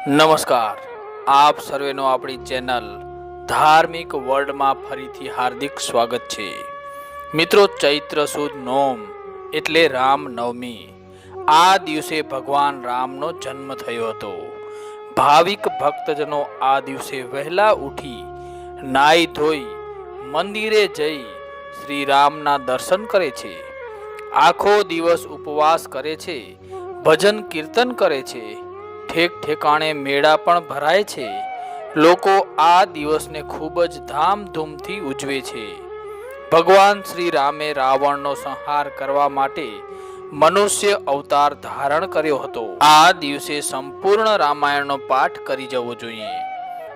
નમસ્કાર, આપ સર્વેનો આપણી ચેનલ ધાર્મિક વર્લ્ડમાં ફરીથી હાર્દિક સ્વાગત છે. મિત્રો, ચૈત્ર સુદ નોમ એટલે રામનવમી. આ દિવસે ભગવાન રામનો જન્મ થયો હતો. ભાવિક ભક્તજનો આ દિવસે વહેલા ઉઠી નાઈ ધોઈ મંદિરે જઈ શ્રી રામના દર્શન કરે છે. આખો દિવસ ઉપવાસ કરે છે, ભજન કીર્તન કરે છે, ઠેક ઠેકાણે મેળા પણ ભરાય છે. લોકો આ દિવસને ખૂબ જ ધામધૂમથી ઉજવે છે. ભગવાન શ્રી રામે રાવણનો સંહાર કરવા માટે મનુષ્ય અવતાર ધારણ કર્યો હતો. આ દિવસે સંપૂર્ણ રામાયણનો પાઠ કરી જવો જોઈએ.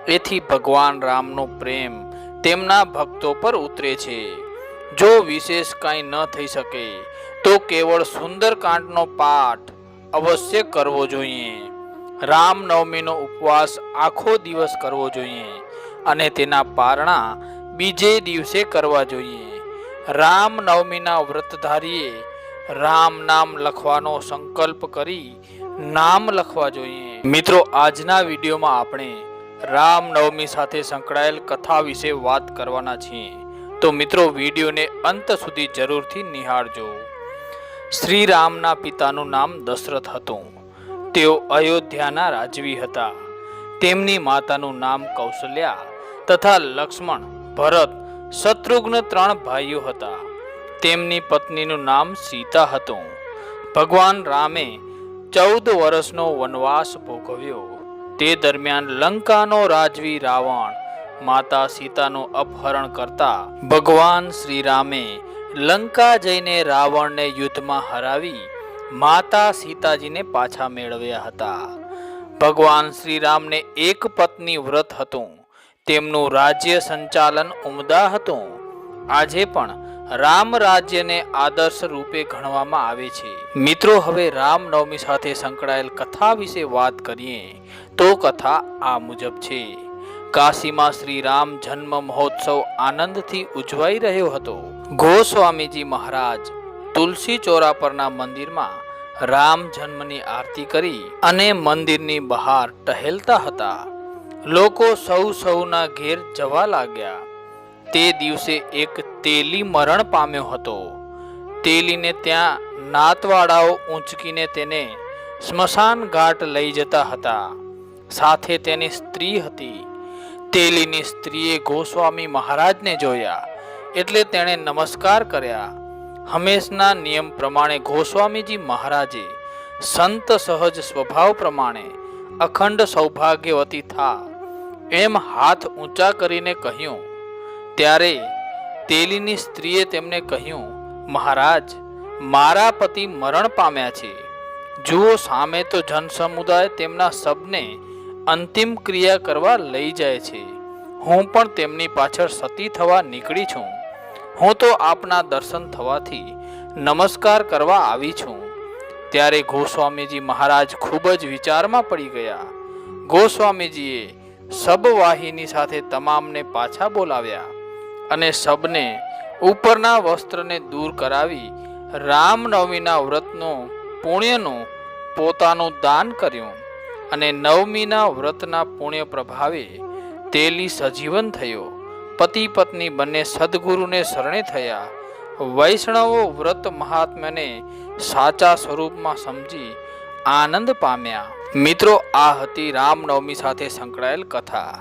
એથી ભગવાન રામનો પ્રેમ તેમના ભક્તો પર ઉતરે છે. જો વિશેષ કાંઈ ન થઈ શકે તો કેવળ સુંદરકાંડનો પાઠ અવશ્ય કરવો જોઈએ. રામનવમીનો ઉપવાસ આખો દિવસ કરવો જોઈએ અને તેના પારણા બીજે દિવસે કરવા જોઈએ. રામનવમીના વ્રતધારીએ રામ નામ લખવાનો સંકલ્પ કરી નામ લખવા જોઈએ. મિત્રો, આજના વિડીયોમાં આપણે રામનવમી સાથે સંકળાયેલ કથા વિશે વાત કરવાના છીએ. તો મિત્રો, વિડીયોને અંત સુધી જરૂરથી નિહાળજો. શ્રી રામના પિતાનું નામ દશરથ હતું. તેઓ અયોધ્યાના રાજવી હતા. તેમની માતાનું નામ કૌશલ્યા તથા લક્ષ્મણ, ભરત, શત્રુઘ્ન 3 ભાઈઓ હતા. તેમની પત્નીનું નામ સીતા હતું. ભગવાન રામે 14 વર્ષનો વનવાસ ભોગવ્યો. તે દરમિયાન લંકાનો રાજવી રાવણ માતા સીતાનું અપહરણ કરતા ભગવાન શ્રી રામે લંકા જઈને રાવણને યુદ્ધમાં હરાવી માતા સીતાજીને પાછા મેળવ્યા હતા. ભગવાન શ્રી રામને એક પત્ની વ્રત હતું. તેમનું રાજ્ય સંચાલન ઉમદા હતું. આજે પણ રામ રાજ્યને આદર્શ રૂપે ગણવામાં આવે છે. મિત્રો, હવે રામનવમી સાથે સંકળાયેલ કથા વિશે વાત કરીએ તો કથા આ મુજબ છે. કાશીમાં શ્રી રામ જન્મ મહોત્સવ આનંદથી ઉજવાઈ રહ્યો હતો. ગોસ્વામીજી મહારાજ તુલસી ચોરા પરના મંદિરમાં રામ જન્મની આરતી કરી અને મંદિરની બહાર ટહેલતા હતા. લોકો સૌના ઘેર જવા લાગ્યા. તે દિવસે એક તેલી મરણ પામ્યો હતો. તેલીને ત્યાં નાતવાડાઓ ઊંચકીને તેને સ્મશાન ઘાટ લઈ જતા હતા. સાથે તેની સ્ત્રી હતી. તેલીની સ્ત્રીએ ગોસ્વામી મહારાજને જોયા એટલે તેણે નમસ્કાર કર્યા. હંમેશના નિયમ પ્રમાણે ગોસ્વામીજી મહારાજે સંત સહજ સ્વભાવ પ્રમાણે અખંડ સૌભાગ્યવતી થા એમ હાથ ઊંચા કરીને કહ્યું. ત્યારે તેલીની સ્ત્રીએ તેમને કહ્યું, મહારાજ, મારા પતિ મરણ પામ્યા છે. જુઓ, સામે તો જનસમુદાય તેમના શબને અંતિમ ક્રિયા કરવા લઈ જાય છે. હું પણ તેમની પાછળ સતી થવા નીકળી છું. હું તો આપના દર્શન થવાથી નમસ્કાર કરવા આવી છું. ત્યારે ગોસ્વામીજી મહારાજ ખૂબ જ વિચારમાં પડી ગયા. ગોસ્વામીજીએ શબવાહિની સાથે તમામને પાછા બોલાવ્યા અને શબને ઉપરના વસ્ત્રને દૂર કરાવી રામનવમીના વ્રતનું પુણ્યનું પોતાનું દાન કર્યું અને નવમીના વ્રતના પુણ્ય પ્રભાવે તેલી સજીવન થયો. પતિ પત્ની બંને સદગુરુને શરણે થયા. વૈષ્ણવો વ્રત મહાત્મ્યને સાચા સ્વરૂપમાં સમજી આનંદ પામ્યા. મિત્રો, આ હતી રામનવમી સાથે સંકળાયેલ કથા.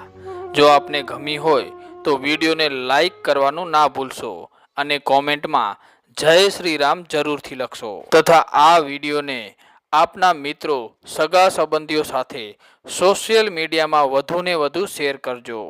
જો આપને ગમી હોય તો વિડીયોને લાઈક કરવાનું ના ભૂલશો અને કોમેન્ટમાં જય શ્રી રામ જરૂરથી લખશો તથા આ વિડીયોને આપના મિત્રો, સગા સંબંધીઓ સાથે સોશિયલ મીડિયામાં વધુને વધુ શેર કરજો.